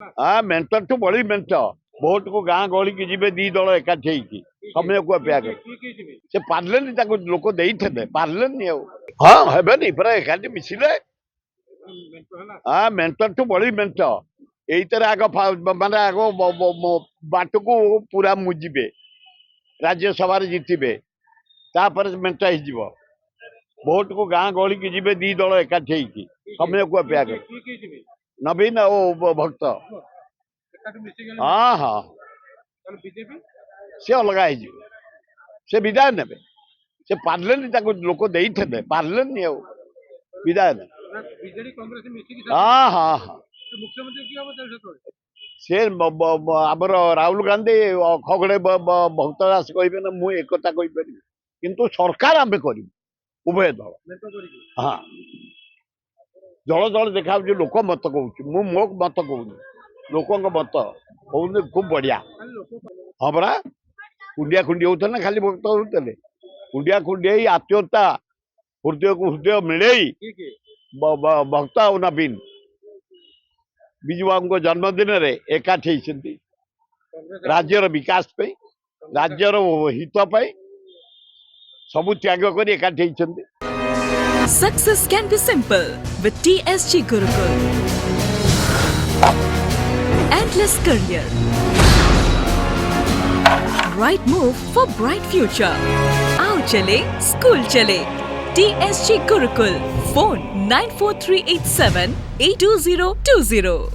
हाँ मेंटर तो बड़ी मेंटर भोट को गाँ गहली की जीवे दी दल एकाठी होगी समय को अपेक्षा कर से पार्लेनी लोक देते पार्लेनी हाँ हेनी पूरा एकाठी मिसिले हाँ मेंटर तो बड़ी मेंटर एइतर आग माने आग बाट को पूरा मुझे राज्यसभा जितबे तापर मेंटा हो भोट को गाँ गहली की जीवे दी दल एकाठी होगी समय को अपेक्षा कर नवीन और भक्त हाँ हाँ से अलग से विदाय ने से पार्लेनी लोक देते पार्लेनी विदाय ने हाँ हाँ हाँ से आमर राहुल गांधी खगड़े भक्त दास कहे ना मुझे एक कही किंतु सरकार आम कर उभय दल हाँ दल दल देखा लोक मत कहूँ मो मत कहूनी लोक मत कहूँ खूब बढ़िया हाँ परा कुंडिया खुंडी होते ना खाली भक्त होते कुंडिया खुंडी आत्मीयता हृदय को हृदय मिले भक्त और नवीन विजु बाबू जन्मदिन रे एकाठी राज्यर विकास पे राज्यर हित पे सबू त्याग कर एकाठी Success can be simple with TSG Gurukul. Endless career. Right move for bright future. Aao chale, school chale. TSG Gurukul. Phone 94387 82020.